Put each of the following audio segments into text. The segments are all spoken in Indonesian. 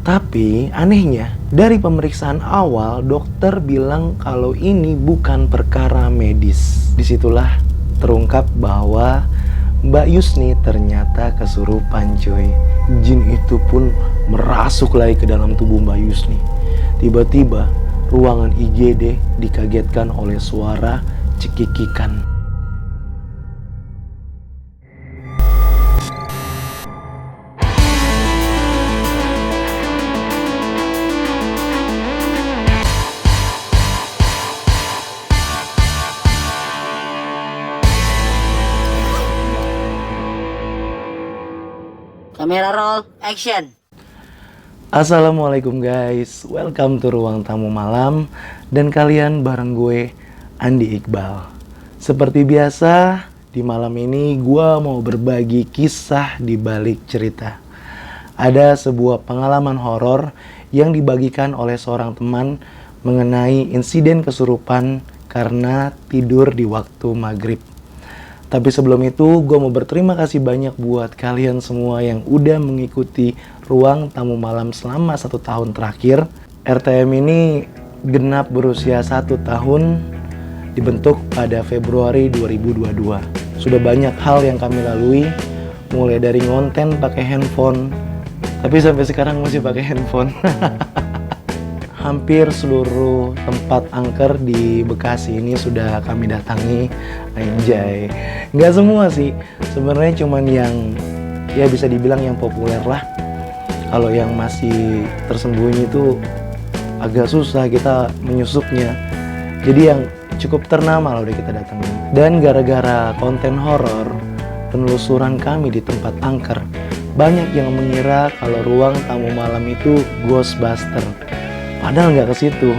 Tapi anehnya, dari pemeriksaan awal dokter bilang kalau ini bukan perkara medis. Disitulah terungkap bahwa Mbak Yusni ternyata kesurupan coy. Jin itu pun merasuk lagi ke dalam tubuh Mbak Yusni. Tiba-tiba ruangan IGD dikagetkan oleh suara cekikikan. Kamera roll, action. Assalamualaikum guys, welcome to Ruang Tamu Malam. Dan kalian bareng gue, Andi Iqbal. Seperti biasa, di malam ini gue mau berbagi kisah di balik cerita. Ada sebuah pengalaman horor yang dibagikan oleh seorang teman mengenai insiden kesurupan karena tidur di waktu maghrib. Tapi sebelum itu, gue mau berterima kasih banyak buat kalian semua yang udah mengikuti Ruang Tamu Malam selama 1 tahun terakhir. RTM ini genap berusia 1 tahun, dibentuk pada Februari 2022. Sudah banyak hal yang kami lalui, mulai dari ngonten pakai handphone, tapi sampai sekarang masih pakai handphone. Hampir seluruh tempat angker di Bekasi ini sudah kami datangi. Anjay, nggak semua sih, sebenarnya cuman yang ya bisa dibilang yang populer lah. Kalau yang masih tersembunyi itu agak susah kita menyusupnya. Jadi yang cukup ternama loh udah kita datangi. Dan gara-gara konten horor, penelusuran kami di tempat angker, banyak yang mengira kalau Ruang Tamu Malam itu Ghostbuster. Padahal nggak ke situ.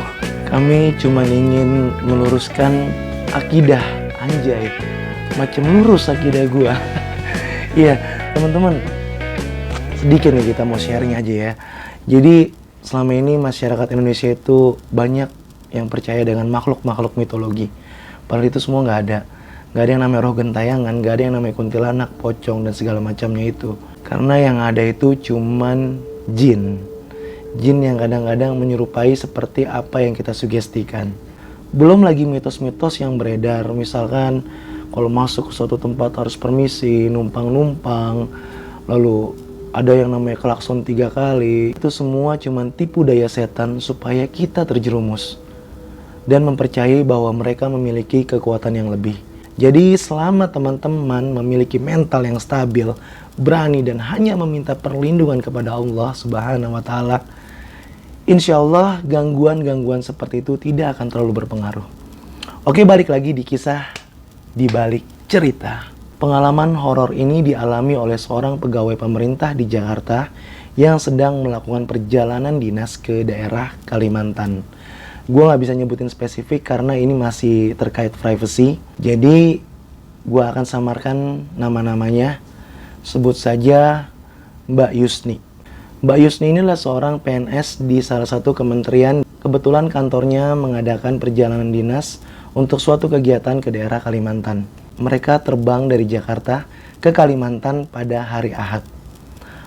Kami cuma ingin meluruskan akidah. Anjay, macam lurus akidah gua. Iya, teman-teman. Sedikit nih kita mau sharing aja ya. Jadi selama ini masyarakat Indonesia itu banyak yang percaya dengan makhluk-makhluk mitologi. Padahal itu semua nggak ada. Nggak ada yang namanya roh gentayangan, nggak ada yang namanya kuntilanak, pocong dan segala macamnya itu. Karena yang ada itu cuman jin. Jin yang kadang-kadang menyerupai seperti apa yang kita sugestikan. Belum lagi mitos-mitos yang beredar, misalkan kalau masuk ke suatu tempat harus permisi, numpang-numpang, lalu ada yang namanya klakson 3 kali. Itu semua cuman tipu daya setan supaya kita terjerumus dan mempercayai bahwa mereka memiliki kekuatan yang lebih. Jadi selama teman-teman memiliki mental yang stabil, berani dan hanya meminta perlindungan kepada Allah Subhanahu wa Ta'ala, insya Allah gangguan-gangguan seperti itu tidak akan terlalu berpengaruh. Oke, balik lagi di kisah di balik cerita. Pengalaman horor ini dialami oleh seorang pegawai pemerintah di Jakarta yang sedang melakukan perjalanan dinas ke daerah Kalimantan. Gue gak bisa nyebutin spesifik karena ini masih terkait privacy. Jadi gue akan samarkan nama-namanya. Sebut saja Mbak Yusni. Mbak Yusni inilah seorang PNS di salah satu kementerian. Kebetulan kantornya mengadakan perjalanan dinas untuk suatu kegiatan ke daerah Kalimantan. Mereka terbang dari Jakarta ke Kalimantan pada hari Ahad.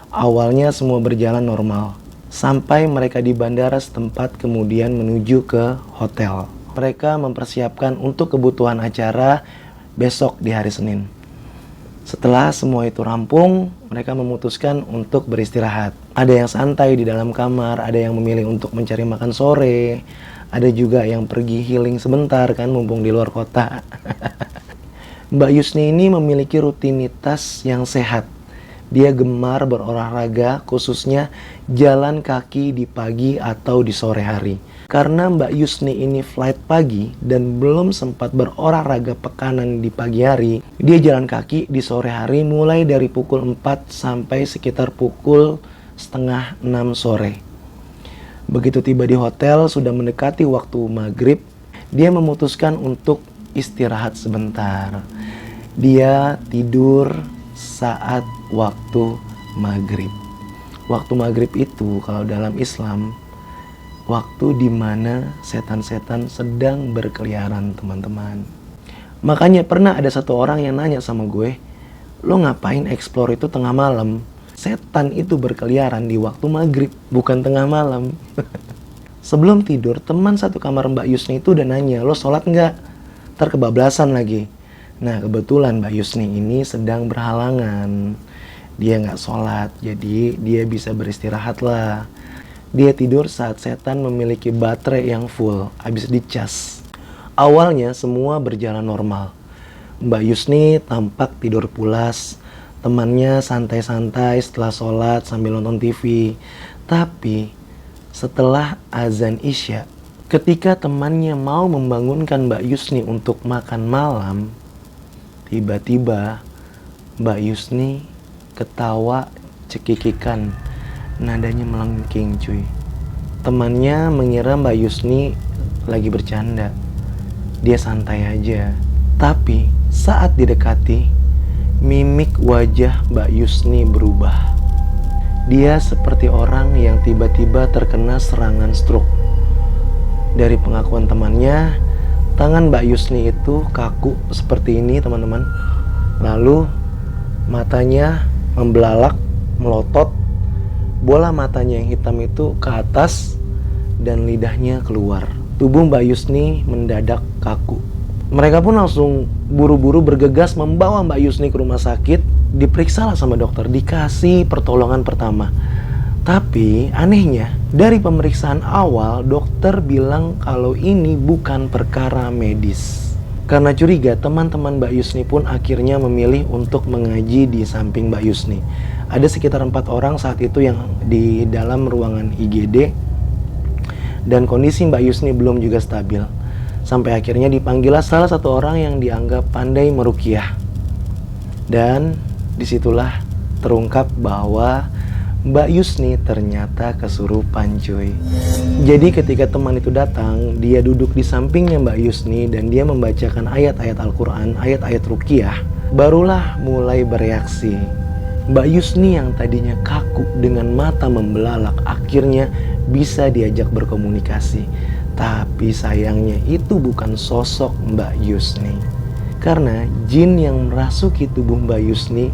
Awalnya semua berjalan normal, sampai mereka di bandara setempat kemudian menuju ke hotel. Mereka mempersiapkan untuk kebutuhan acara besok di hari Senin. Setelah semua itu rampung, mereka memutuskan untuk beristirahat. Ada yang santai di dalam kamar, ada yang memilih untuk mencari makan sore, ada juga yang pergi healing sebentar kan mumpung di luar kota. Mbak Yusni ini memiliki rutinitas yang sehat. Dia gemar berolahraga, khususnya jalan kaki di pagi atau di sore hari. Karena Mbak Yusni ini flight pagi dan belum sempat berolahraga pekanan di pagi hari, dia jalan kaki di sore hari mulai dari pukul 4 sampai sekitar pukul setengah 6 sore. Begitu tiba di hotel, sudah mendekati waktu maghrib, dia memutuskan untuk istirahat sebentar. Dia tidur saat waktu maghrib. Waktu maghrib itu kalau dalam Islam, waktu dimana setan-setan sedang berkeliaran, teman-teman. Makanya pernah ada satu orang yang nanya sama gue, lo ngapain explore itu tengah malam? setan itu berkeliaran di waktu maghrib, bukan tengah malam. Sebelum tidur, teman satu kamar Mbak Yusni itu udah nanya, lo sholat nggak? Ntar kebablasan lagi. Nah, kebetulan Mbak Yusni ini sedang berhalangan. Dia nggak sholat, jadi dia bisa beristirahat lah. Dia tidur saat setan memiliki baterai yang full, habis dicas. Awalnya semua berjalan normal. Mbak Yusni tampak tidur pulas. Temannya santai-santai setelah sholat sambil nonton TV. Tapi setelah azan Isya, ketika temannya mau membangunkan Mbak Yusni untuk makan malam, tiba-tiba Mbak Yusni ketawa cekikikan, nadanya melengking cuy. Temannya mengira Mbak Yusni lagi bercanda. Dia santai aja. Tapi saat didekati, mimik wajah Mbak Yusni berubah. Dia seperti orang yang tiba-tiba terkena serangan stroke. Dari pengakuan temannya, tangan Mbak Yusni itu kaku seperti ini teman-teman. Lalu matanya membelalak, melotot. Bola matanya yang hitam itu ke atas dan lidahnya keluar. Tubuh Mbak Yusni mendadak kaku. Mereka pun langsung buru-buru bergegas membawa Mbak Yusni ke rumah sakit. Diperiksa lah sama dokter, dikasih pertolongan pertama. Tapi anehnya, dari pemeriksaan awal dokter bilang kalau ini bukan perkara medis. Karena curiga, teman-teman Mbak Yusni pun akhirnya memilih untuk mengaji di samping Mbak Yusni. Ada sekitar 4 orang saat itu yang di dalam ruangan IGD. Dan kondisi Mbak Yusni belum juga stabil. Sampai akhirnya dipanggillah salah satu orang yang dianggap pandai meruqyah. Dan disitulah terungkap bahwa Mbak Yusni ternyata kesurupan cuy. Jadi ketika teman itu datang, dia duduk di sampingnya Mbak Yusni dan dia membacakan ayat-ayat Al-Quran, ayat-ayat ruqyah. Barulah mulai bereaksi. Mbak Yusni yang tadinya kaku dengan mata membelalak akhirnya bisa diajak berkomunikasi. Tapi sayangnya itu bukan sosok Mbak Yusni. Karena jin yang merasuki tubuh Mbak Yusni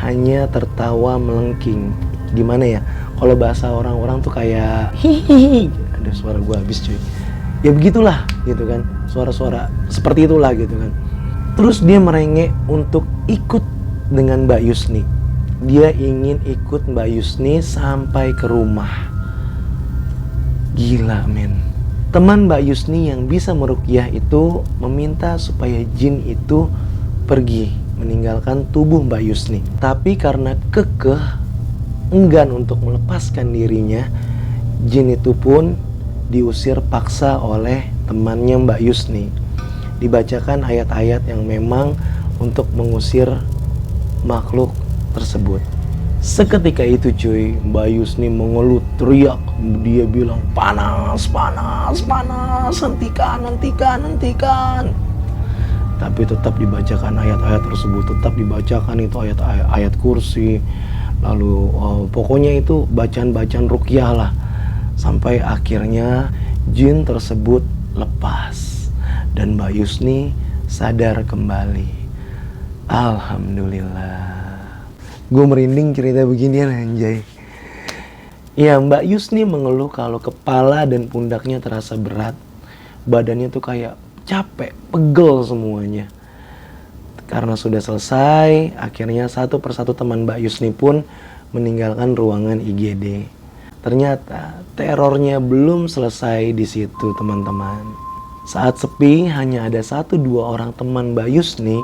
hanya tertawa melengking. Gimana ya, kalau bahasa orang-orang tuh kayak hihihi. Ada suara gue habis cuy. Ya begitulah gitu kan, suara-suara seperti itulah gitu kan. Terus dia merengek untuk ikut dengan Mbak Yusni. Dia ingin ikut Mbak Yusni sampai ke rumah. Gila men. Teman Mbak Yusni yang bisa meruqyah itu meminta supaya jin itu pergi meninggalkan tubuh Mbak Yusni. Tapi karena kekeh enggan untuk melepaskan dirinya, jin itu pun diusir paksa oleh temannya Mbak Yusni. Dibacakan ayat-ayat yang memang untuk mengusir makhluk tersebut. Seketika itu cuy, Mbak Yusni mengeluh teriak. Dia bilang panas, panas, panas, hentikan, hentikan, hentikan. Tapi tetap dibacakan ayat-ayat tersebut, tetap dibacakan itu ayat-ayat kursi. Lalu pokoknya itu bacaan-bacaan ruqyah lah. Sampai akhirnya jin tersebut lepas dan Mbak Yusni sadar kembali. Alhamdulillah. Gue merinding cerita beginian anjay. Ya, Mbak Yusni mengeluh kalau kepala dan pundaknya terasa berat. Badannya tuh kayak capek, pegel semuanya. Karena sudah selesai, akhirnya satu persatu teman Mbak Yusni pun meninggalkan ruangan IGD. Ternyata terornya belum selesai di situ teman-teman. Saat sepi, hanya ada 1-2 orang teman Mbak Yusni.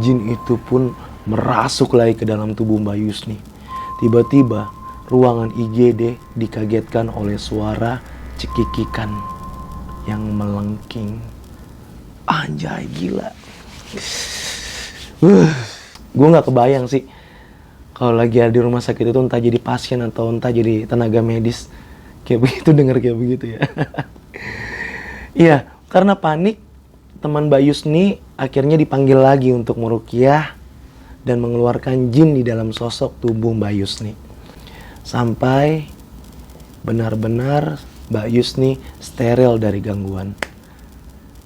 Jin itu pun merasuk lagi ke dalam tubuh Mbak Yusni. Tiba-tiba ruangan IGD dikagetkan oleh suara cekikikan yang melengking. Anjay, gila. Gue gak kebayang sih kalau lagi ada di rumah sakit itu entah jadi pasien atau entah jadi tenaga medis kayak begitu, denger kayak begitu ya. Iya, karena panik teman Mbak Yusni akhirnya dipanggil lagi untuk meruqyah dan mengeluarkan jin di dalam sosok tubuh Mbak Yusni. Sampai benar-benar Mbak Yusni steril dari gangguan.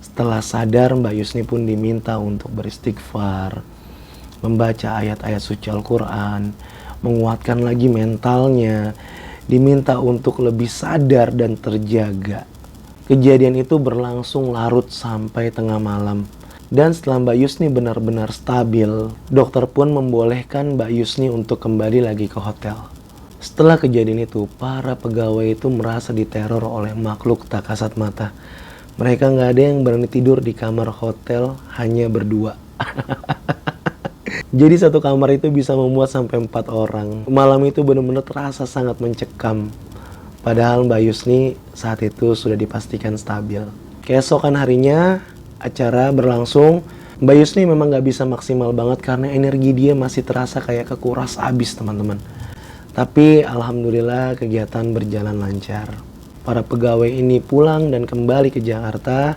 Setelah sadar, Mbak Yusni pun diminta untuk beristighfar, membaca ayat-ayat suci Al-Quran, menguatkan lagi mentalnya, diminta untuk lebih sadar dan terjaga. Kejadian itu berlangsung larut sampai tengah malam. Dan setelah Mbak Yusni benar-benar stabil, dokter pun membolehkan Mbak Yusni untuk kembali lagi ke hotel. Setelah kejadian itu, para pegawai itu merasa diteror oleh makhluk tak kasat mata. Mereka nggak ada yang berani tidur di kamar hotel, hanya berdua. Jadi satu kamar itu bisa memuat sampai 4 orang. Malam itu benar-benar terasa sangat mencekam. Padahal Mbak Yusni saat itu sudah dipastikan stabil. Keesokan harinya, acara berlangsung. Mbak Yusni memang gak bisa maksimal banget karena energi dia masih terasa kayak kekuras abis, teman-teman. Tapi alhamdulillah kegiatan berjalan lancar. Para pegawai ini pulang dan kembali ke Jakarta.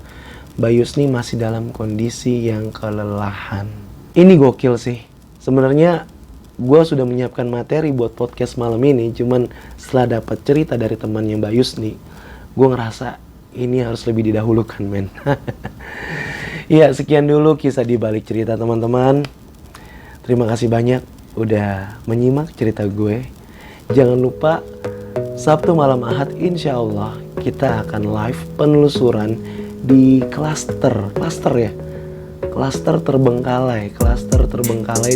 Mbak Yusni masih dalam kondisi yang kelelahan. Ini gokil sih. Sebenarnya gue sudah menyiapkan materi buat podcast malam ini. Cuman setelah dapat cerita dari temannya Mbak Yusni, gue ngerasa ini harus lebih didahulukan, men. Ya, sekian dulu kisah di balik cerita, teman-teman. Terima kasih banyak udah menyimak cerita gue. Jangan lupa Sabtu malam Ahad insya Allah kita akan live penelusuran di klaster terbengkalai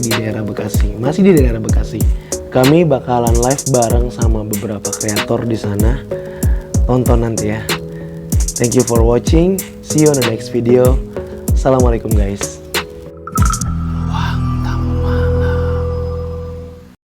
di daerah Bekasi. Masih di daerah Bekasi. Kami bakalan live bareng sama beberapa kreator di sana. Tonton nanti ya. Thank you for watching. See you on the next video. Assalamualaikum guys.